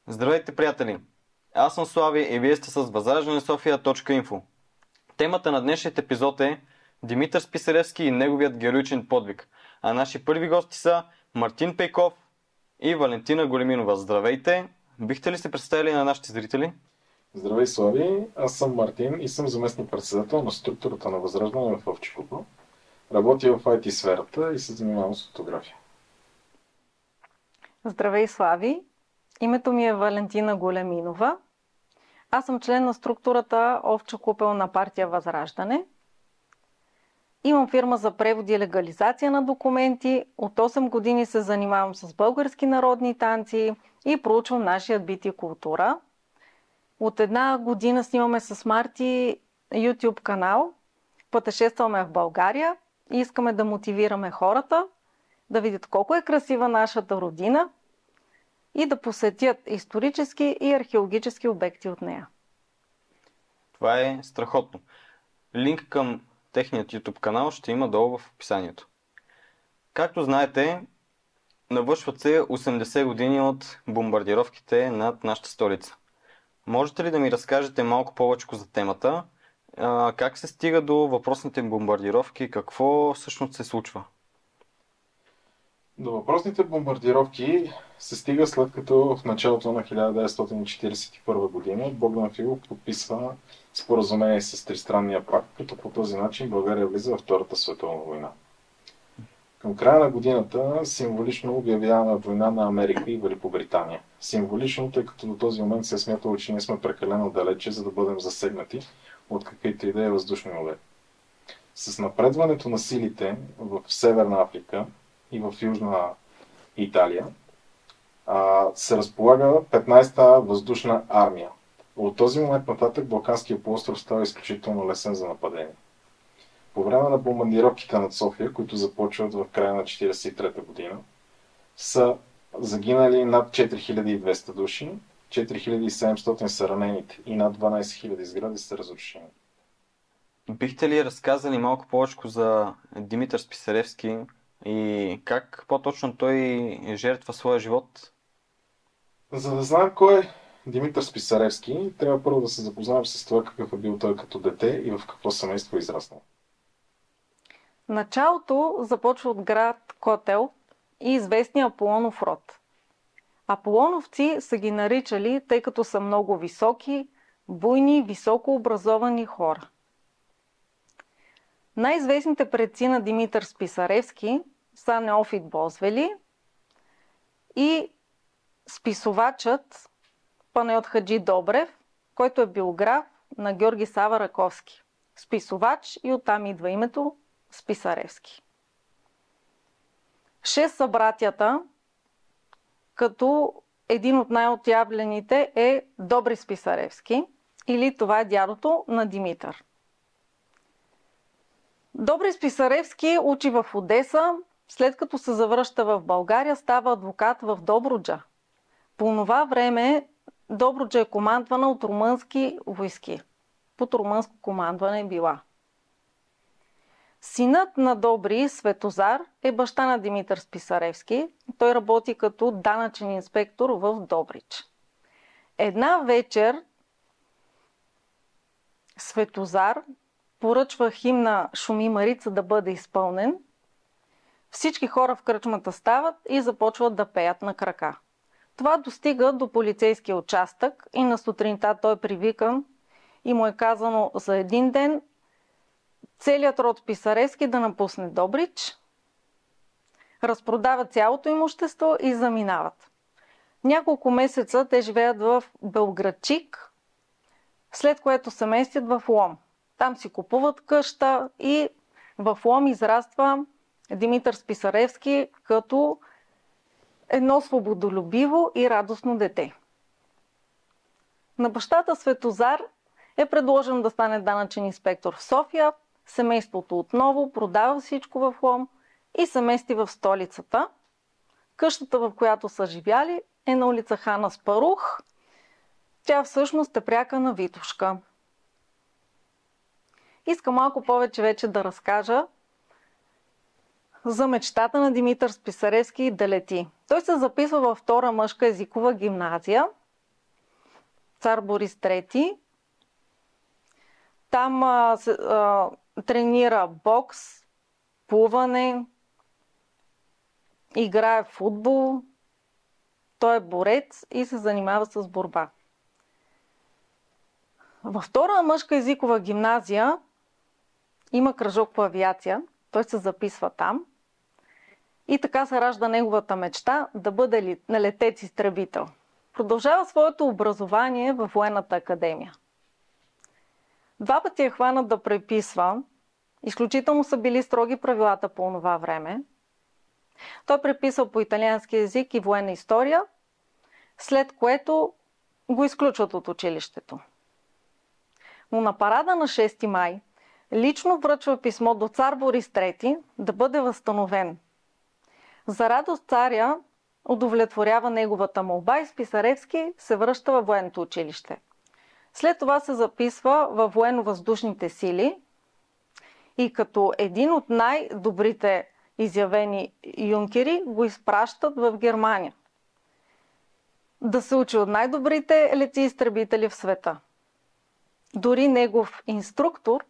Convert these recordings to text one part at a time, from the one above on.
Здравейте, приятели! Аз съм Слави и вие сте с възраждане-софия.info. Темата на днешният епизод е Димитър Списаревски и неговият героичен подвиг. А наши първи гости са Мартин Пейков и Валентина Големинова. Здравейте! Бихте ли се представили на нашите зрители? Здравей, Слави! Аз съм Мартин и съм заместник-председател на структурата на Възраждане в Овча купа. Работя в IT сферата и се занимавам с фотография. Здравей, Слави! Името ми е Валентина Големинова. Аз съм член на структурата Овча купел на партия Възраждане. Имам фирма за превод и легализация на документи. От 8 години се занимавам с български народни танци и проучвам нашия бит и култура. От една година снимаме с Марти YouTube канал. Пътешестваме в България и искаме да мотивираме хората да видят колко е красива нашата родина и да посетят исторически и археологически обекти от нея. Това е страхотно. Линк към техният YouTube канал ще има долу в описанието. Както знаете, навършват се 80 години от бомбардировките над нашата столица. Можете ли да ми разкажете малко повече за темата? Как се стига до въпросните бомбардировки? Какво всъщност се случва? До въпросните бомбардировки се стига след като в началото на 1941 година Богдан Филов подписва споразумение с Тристранния пакт, като по този начин България влиза във Втората световна война. Към края на годината символично обявяваме война на Америка и Великобритания. Символично, тъй като до този момент се е смятало, че ние сме прекалено далече, за да бъдем засегнати от каквито и да е въздушни удари. С напредването на силите в Северна Африка и в Южна Италия се разполага 15-та въздушна армия. От този момент нататък Балканския полуостров става изключително лесен за нападение. По време на бомбардировките над София, които започват в края на 1943 година, са загинали над 4200 души, 4700 са ранените и над 12 000 сгради са разрушени. Бихте ли разказали малко повече за Димитър Списаревски и как по-точно той жертва своя живот? За да знаем кой е Димитър Списаревски, трябва първо да се запознаем с това какъв е бил той като дете и в какво семейство е израснал. Началото започва от град Котел и известния Аполонов род. Аполоновци са ги наричали, тъй като са много високи, буйни, високо образовани хора. Най-известните предци на Димитър Списаревски са Неофит Бозвели и списовачът Панайот Хаджи Добрев, който е биограф на Георги Сава Раковски. Списовач и оттам идва името Списаревски. 6 са братята, като един от най-отявлените е Добри Списаревски, или това е дядото на Димитър. Добри Списаревски учи в Одеса, след като се завръща в България, става адвокат в Добруджа. По това време Добруджа е командвана от румънски войски. Под румънско командване е била. Синът на Добри, Светозар, е баща на Димитър Списаревски. Той работи като данъчен инспектор в Добрич. Една вечер Светозар поръчва химна Шуми Марица да бъде изпълнен. Всички хора в кръчмата стават и започват да пеят на крака. Това достига до полицейския участък и на сутринта той е привикан и му е казано за един ден целият род Списаревски да напусне Добрич, разпродават цялото имущество и заминават. Няколко месеца те живеят в Белградчик, след което се местят в Лом. Там си купуват къща и в Лом израства Димитър Списаревски като едно свободолюбиво и радостно дете. На бащата Светозар е предложен да стане данъчен инспектор в София. Семейството отново продава всичко в Лом и се мести в столицата. Къщата, в която са живяли, е на улица Хан Аспарух. Тя всъщност е пряка на Витошка. Искам малко повече вече да разкажа за мечтата на Димитър Списаревски да лети. Той се записва във втора мъжка езикова гимназия цар Борис III. Там тренира бокс, плуване, играе в футбол. Той е борец и се занимава с борба. Във втора мъжка езикова гимназия има кръжок по авиация. Той се записва там. И така се ражда неговата мечта да бъде летец-изтребител. Продължава своето образование в военната академия. 2 пъти е хванат да преписва. Изключително са били строги правилата по това време. Той преписва по италиански език и военна история, след което го изключват от училището. Но на парада на 6 май лично връчва писмо до цар Борис III да бъде възстановен. За радост царя удовлетворява неговата молба и Списаревски се връща във военното училище. След това се записва във военно-въздушните сили и като един от най-добрите изявени юнкери го изпращат в Германия. Да се учи от най-добрите летци-изтребители в света. Дори негов инструктор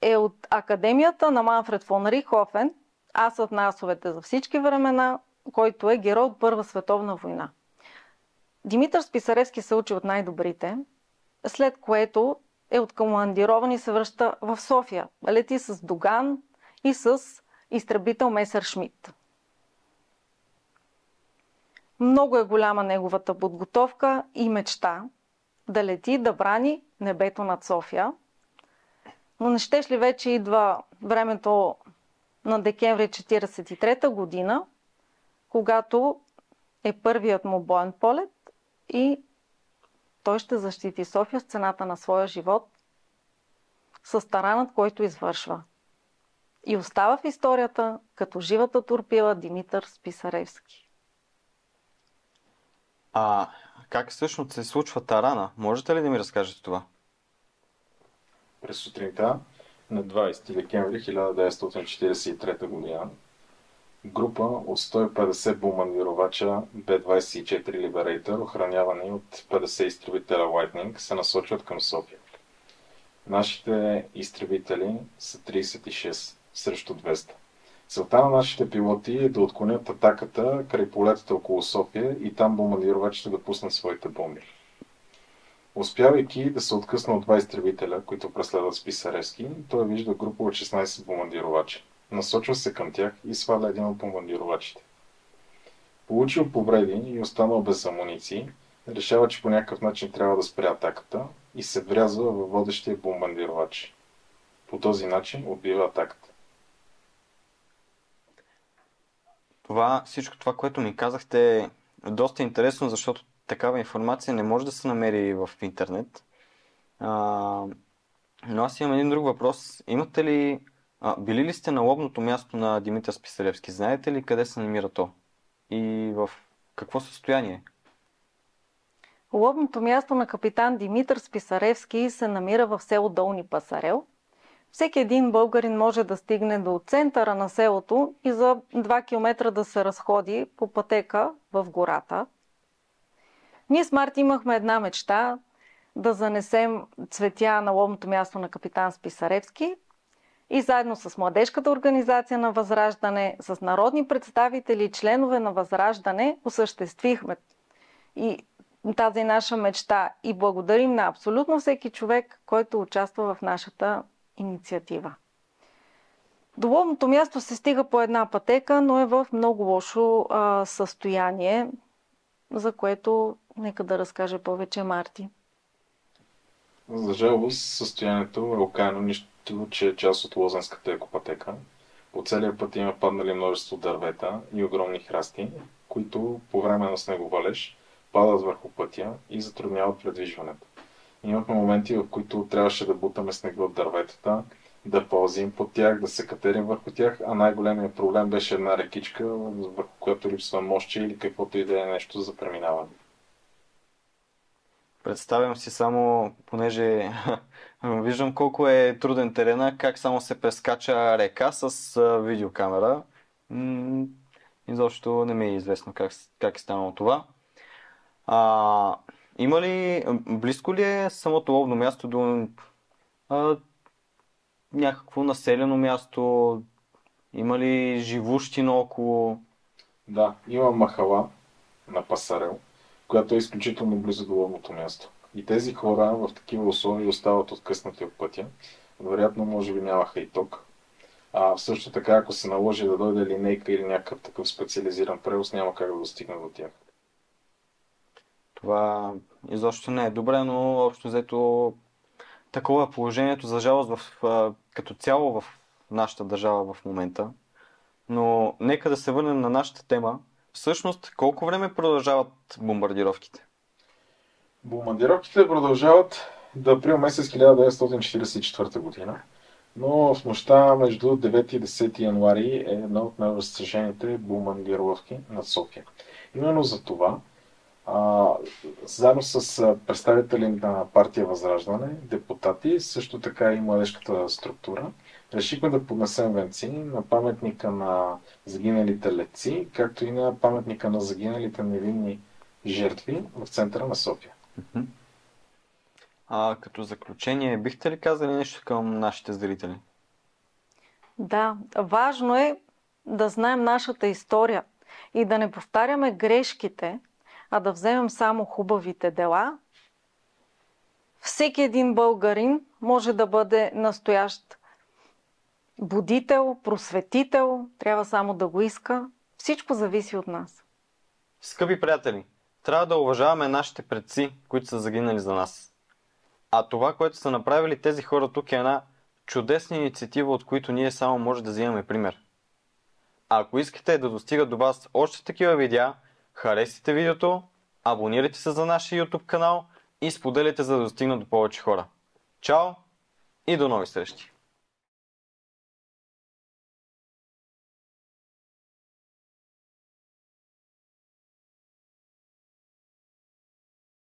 е от Академията на Манфред фон Рихтхофен, асът на асовете за всички времена, който е герой от Първа световна война. Димитър Списаревски се учи от най-добрите, след което е откомандирован и се връща в София. Лети с Доган и с изтребител Месершмит. Много е голяма неговата подготовка и мечта да лети, да брани небето над София. Но не щеш ли вече идва времето на декември 1943 година, когато е първият му боен полет и той ще защити София с цената на своя живот с таранът, който извършва. И остава в историята като живата торпила Димитър Списаревски. Как всъщност се случва тарана? Можете ли да ми разкажете това? През сутринта на 20 декември 1943 година група от 150 бомбардировача Б-24 Liberator, охранявани от 50 изтребителя Lightning, се насочват към София. Нашите изтребители са 36 срещу 200. Целта на нашите пилоти е да отклонят атаката край полетата около София и там бомбардировачите да пуснат своите бомби. Успявайки да се откъсна от 2 изтребителя, които преследват Списаревски, той вижда група от 16 бомбардировача. Насочва се към тях и сваля един от бомбардировачите. Получил повреди и останал без амуниции, решава, че по някакъв начин трябва да спре атаката и се врязва във водещия бомбардировач. По този начин отбива атаката. Всичко това, което ми казахте, е доста интересно, защото такава информация не може да се намери в интернет. Но аз имам един друг въпрос. Имате ли... били ли сте на лобното място на Димитър Списаревски? Знаете ли къде се намира то? И в какво състояние? Лобното място на капитан Димитър Списаревски се намира в село Долни Пасарел. Всеки един българин може да стигне до центъра на селото и за 2 км да се разходи по пътека в гората. Ние с Марти имахме една мечта да занесем цветя на лобното място на капитан Списаревски и заедно с младежката организация на Възраждане, с народни представители и членове на Възраждане осъществихме и тази наша мечта и благодарим на абсолютно всеки човек, който участва в нашата инициатива. До лобното място се стига по една пътека, но е в много лошо състояние, за което нека да разкаже повече Марти. За жалост, състоянието е окаяно, нищо, че е част от Лозенската екопътека. По целия път има паднали множество дървета и огромни храсти, които по време на снеговалеж падат върху пътя и затрудняват предвижването. Имахме моменти, в които трябваше да бутаме снега от дърветата, да пълзим под тях, да се катерим върху тях, а най-големият проблем беше една рекичка, върху която липсва мостче или каквото и да е нещо за преминаване. Представям си само, понеже виждам колко е труден терена, как само се прескача река с видеокамера. Изобщо не ми е известно как е станало това. А, има ли, близко ли е самото ловно място до някакво населено място? Има ли живущи наоколо? Да, има махала на Пасарел, която е изключително близо до ловното място. И тези хора в такива условия остават откъснати от пътя. Вероятно, може би нямаха и ток. Също така, ако се наложи да дойде линейка или някакъв такъв специализиран превоз, няма как да достигне до тях. Това изобщо не е добре, но общо взето такова е положението за жалост като цяло в нашата държава в момента. Но нека да се върнем на нашата тема. Всъщност, колко време продължават бомбардировките? Бомбардировките продължават до април месец 1944 година, но в нощта между 9 и 10 януари е една от най-разстрашените бомбардировки над София. Именно за това, заедно с представители на партия Възраждане, депутати, също така и младежката структура, решихме да поднесем венци на паметника на загиналите летци, както и на паметника на загиналите невинни жертви в центъра на София. Като заключение, бихте ли казали нещо към нашите зрители? Да, важно е да знаем нашата история и да не повтаряме грешките, а да вземем само хубавите дела. Всеки един българин може да бъде настоящ будител, просветител, трябва само да го иска. Всичко зависи от нас. Скъпи приятели, трябва да уважаваме нашите предци, които са загинали за нас. А това, което са направили тези хора тук, е една чудесна инициатива, от които ние само може да взимаме пример. А ако искате да достигат до вас още такива видеа, харесайте видеото, абонирайте се за нашия YouTube канал и споделяйте, за да достигнат до повече хора. Чао и до нови срещи!